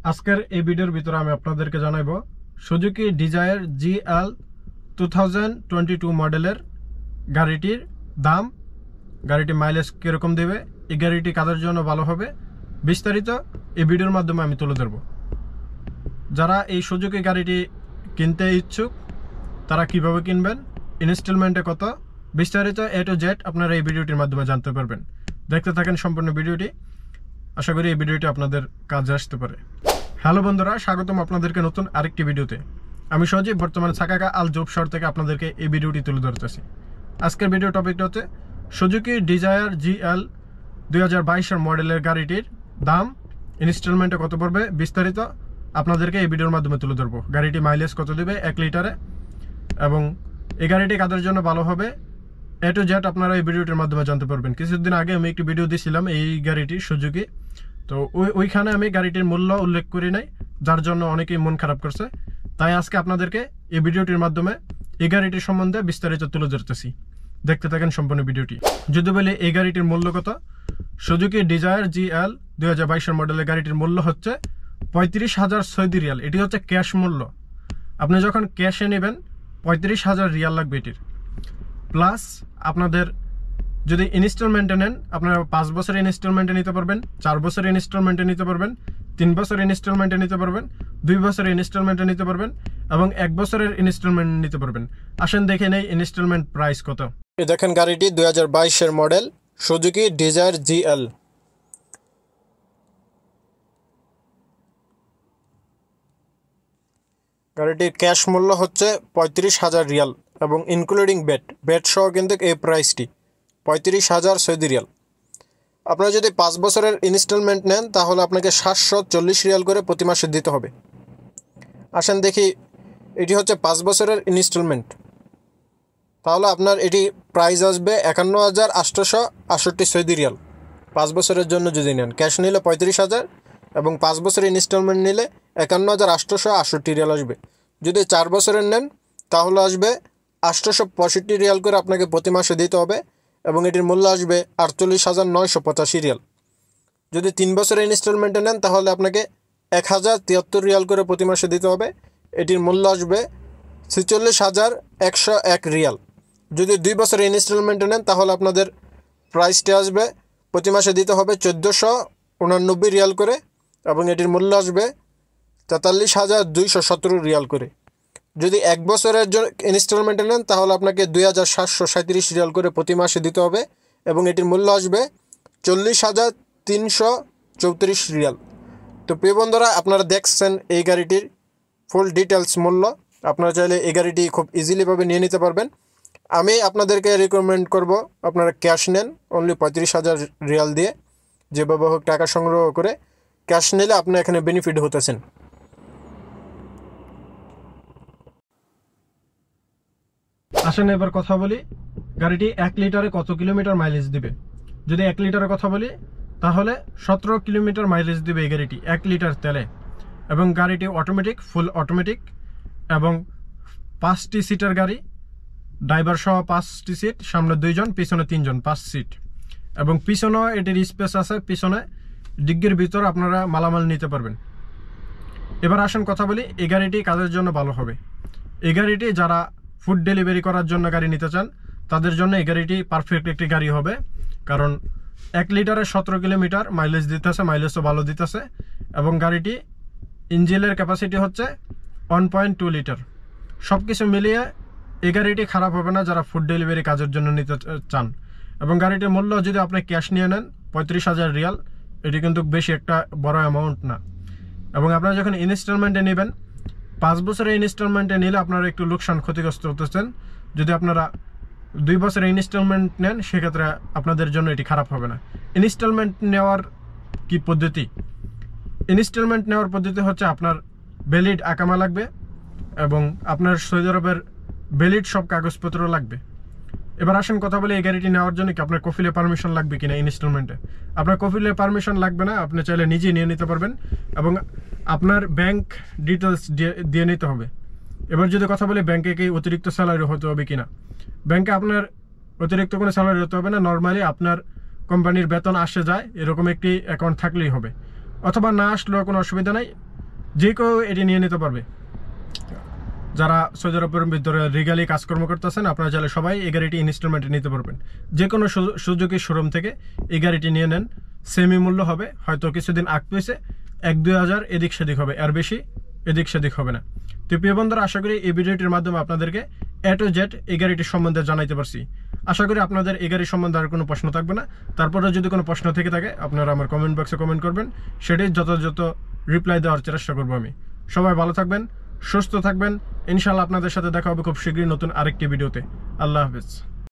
আজকের এই ভিডিওর ভিতরে আমি আপনাদেরকে জানাবো সুজুকি ডিজায়ার জিএল 2022 মডেলের গাড়িটির দাম, গাড়িটি মাইলেজ কিরকম দেবে, এই গাড়িটি কাদের জন্য ভালো হবে, বিস্তারিত এই ভিডিওর মাধ্যমে আমি তুলে ধরব। যারা এই সুজুকি গাড়িটি কিনতে ইচ্ছুক তারা কিভাবে কিনবেন, ইনস্টলমেন্টে কত, বিস্তারিত A to Z আপনারা এই ভিডিওটির মাধ্যমে জানতে পারবেন। দেখতে থাকেন সম্পূর্ণ ভিডিওটি। আশা করি এই ভিডিওটি আপনাদের কাজে আসতে পারে। হ্যালো বন্ধুরা, স্বাগতম আপনাদেরকে নতুন আরেকটি ভিডিওতে। আমি সজীব, বর্তমানে সাকাকা আল জব শহর থেকে আপনাদেরকে এই ভিডিওটি তুলে ধরতেছি। আজকের ভিডিও টপিকটা হচ্ছে সুজুকি ডিজায়ার জিএল 2022 মডেলের গাড়িটির দাম, ইনস্টলমেন্টে কত পড়বে, বিস্তারিত আপনাদেরকে এই ভিডিওর মাধ্যমে তুলে ধরবো। গাড়িটি মাইলেজ কত দেবে 1 লিটারে, এবং এই গাড়িটি কাদের জন্য ভালো হবে A to Z আপনারা এই ভিডিওটির মাধ্যমে জানতে পারবেন। কিছুদিন আগে আমি একটি ভিডিও দিয়েছিলাম এই গাড়িটির সুজুকি, তো ওইখানে আমি গাড়িটির মূল্য উল্লেখ করি নাই, যার জন্য অনেকেই মন খারাপ করছে। তাই আজকে আপনাদেরকে এই ভিডিওটির মাধ্যমে এই গাড়িটির সম্বন্ধে বিস্তারিত তুলে ধরতেছি। দেখতে থাকেন সম্পূর্ণ ভিডিওটি। যদি বলি এই গাড়িটির মূল্য কত, সুজুকি ডিজায়ার জিএল 2022 মডেলের গাড়িটির মূল্য হচ্ছে 35,000 সৌদি রিয়াল। এটি হচ্ছে ক্যাশ মূল্য। আপনি যখন ক্যাশে নেবেন 35,000 রিয়াল লাগবে এটির, প্লাস আপনাদের যদি ইনস্টলমেন্টে নেন আপনারা 5 বছরের ইনস্টলমেন্টে নিতে পারবেন, 4 বছরের ইনস্টলমেন্টে নিতে পারবেন, 3 বছরের ইনস্টলমেন্টে নিতে পারবেন, 2 বছরের ইনস্টলমেন্টে নিতে পারবেন, এবং 1 বছরের ইনস্টলমেন্ট নিতে পারবেন। আসেন দেখে নেই ইনস্টলমেন্ট প্রাইস কত। এই দেখেন গাড়িটি 2022 মডেল সুজুকি ডিজায়ার জিএল। গাড়িটির ক্যাশ মূল্য হচ্ছে 35,000 রিয়াল, এবং ইনক্লুডিং বেড সহ কিন্তু এই প্রাইসটি 35,000 সৌদি রিয়াল। আপনারা যদি 5 বছরের ইনস্টলমেন্ট নেন তাহলে আপনাকে 740 রিয়াল করে প্রতি মাসে দিতে হবে। আসেন দেখি, এটি হচ্ছে 5 বছরের ইনস্টলমেন্ট, তাহলে আপনার এটি প্রাইস আসবে 51,868 সৌদি রিয়াল 5 বছরের জন্য যদি নেন। ক্যাশ নিলে 35,000 এবং 5 বছরের ইনস্টলমেন্ট নিলে 51,868 রিয়াল আসবে। যদি 4 বছরের নেন তাহলে আসবে 865 রিয়াল করে আপনাকে প্রতি মাসে দিতে হবে, এবং এটির মূল্য আসবে 48,985 রিয়াল। যদি 3 বছরের ইনস্টলমেন্টে নেন তাহলে আপনাকে 1,073 রিয়াল করে প্রতি মাসে দিতে হবে, এটির মূল্য আসবে 46,101 রিয়াল। যদি 2 বছরের ইনস্টলমেন্টে নেন তাহলে আপনাদের প্রাইসটি আসবে প্রতি মাসে দিতে হবে 1,489 রিয়াল করে, এবং এটির মূল্য আসবে 43,217 রিয়াল করে। যদি 1 বছরের ইনস্টলমেন্টে নেন তাহলে আপনাকে 2,737 রিয়াল করে প্রতি মাসে দিতে হবে, এবং এটির মূল্য আসবে 40,334 রিয়াল। তো প্রিয় বন্ধুরা, আপনারা দেখছেন এই গাড়িটির ফুল ডিটেলস মূল্য। আপনারা চাইলে এই গাড়িটি খুব ইজিলিভাবে নিয়ে নিতে পারবেন। আমি আপনাদেরকে রিকমেন্ড করব আপনারা ক্যাশ নেন, অনলি 35,000 রিয়াল দিয়ে, যেভাবে হোক টাকা সংগ্রহ করে ক্যাশ নিলে আপনি এখানে বেনিফিট হতেছেন। আসেন এবার কথা বলি গাড়িটি 1 লিটারে কত কিলোমিটার মাইলেজ দিবে। যদি 1 লিটারের কথা বলি তাহলে 17 কিলোমিটার মাইলেজ দিবে এই গাড়িটি 1 লিটার তেলে, এবং গাড়িটি অটোমেটিক, ফুল অটোমেটিক, এবং 5টি সিটের গাড়ি, ড্রাইভার সহ 5টি সিট, সামনে 2 জন, পিছনে 3 জন, 5 সিট, এবং পিছনেও এটির স্পেস আছে। পিছনে ডিগ্গির ভিতর আপনারা মালামাল নিতে পারবেন। এবার আসেন কথা বলি এই গাড়িটি কাদের জন্য ভালো হবে। এই গাড়িটি যারা ফুড ডেলিভারি করার জন্য গাড়ি নিতে চান তাদের জন্য এই গাড়িটি পারফেক্ট একটি গাড়ি হবে, কারণ 1 লিটারে 17 কিলোমিটার মাইলেজ দিতেছে, মাইলেজও ভালো দিতেছে, এবং গাড়িটি ইঞ্জিনের ক্যাপাসিটি হচ্ছে 1.2 লিটার। সব কিছু মিলিয়ে এই গাড়িটি খারাপ হবে না যারা ফুড ডেলিভারি কাজের জন্য নিতে চান। এবং গাড়িটির মূল্য যদি আপনি ক্যাশ নিয়ে নেন 35,000 রিয়াল, এটি কিন্তু বেশি একটা বড় অ্যামাউন্ট না। এবং আপনারা যখন ইনস্টলমেন্টে নেবেন 5 বছরের ইনস্টলমেন্টে নিলে আপনারা একটু লোকসান, ক্ষতিগ্রস্ত হতেছেন। যদি আপনারা 2 বছরের ইনস্টলমেন্ট নেন সেক্ষেত্রে আপনাদের জন্য এটি খারাপ হবে না। ইনস্টলমেন্ট নেওয়ার কি পদ্ধতি? ইনস্টলমেন্ট নেওয়ার পদ্ধতি হচ্ছে আপনার ভ্যালিড আকামা লাগবে, এবং আপনার সৌদি আরবের ভ্যালিড সব কাগজপত্র লাগবে। এবার আসেন কথা বলে এই গাড়িটি নেওয়ার জন্য কি আপনার কফিলে পারমিশন লাগবে কিনা ইনস্টলমেন্টে। আপনার কফিলে পারমিশন লাগবে না, আপনি চাইলে নিজে নিয়ে নিতে পারবেন, এবং আপনার ব্যাংক ডিটেলস দিয়ে নিতে হবে। এবার যদি কথা বলি ব্যাংকে কি অতিরিক্ত স্যালারি হতে হবে কিনা, ব্যাংকে আপনার অতিরিক্ত কোনো স্যালারি হতে হবে না। নর্মালি আপনার কোম্পানির বেতন আসে যায় এরকম একটি অ্যাকাউন্ট থাকলেই হবে, অথবা না আসলেও কোনো অসুবিধা নাই। যে কেউ এটি নিয়ে নিতে পারবে। যারা সৌদি আরবের ভিতরে রিগালি কাজকর্ম করতেছেন আপনারা চাইলে সবাই এই গাড়িটি ইনস্টলমেন্টে নিতে পারবেন। যে কোনো সুজুকি শোরুম থেকে এই গাড়িটি নিয়ে নেন, সেমি মূল্য হবে, হয়তো কিছুদিন আগ পেয়েছে 1-2 হাজার এদিক সেদিক হবে, আর বেশি এদিক সেদিক হবে না। তো প্রিয় বন্ধুরা, আশা করি এই ভিডিওটির মাধ্যমে আপনাদেরকে A to Z এই গাড়িটির সম্বন্ধে জানাইতে পারছি। আশা করি আপনাদের এই গাড়ির সম্বন্ধে আর কোনো প্রশ্ন থাকবে না। তারপরে যদি কোনো প্রশ্ন থেকে থাকে আপনারা আমার কমেন্ট বক্সে কমেন্ট করবেন, সেটাই যথাযথ রিপ্লাই দেওয়ার চেষ্টা করবো আমি। সবাই ভালো থাকবেন, সুস্থ থাকবেন। ইনশাআল্লাহ আপনাদের সাথে দেখা হবে খুব শীঘ্রই নতুন আরেকটি ভিডিওতে। আল্লাহ হাফেজ।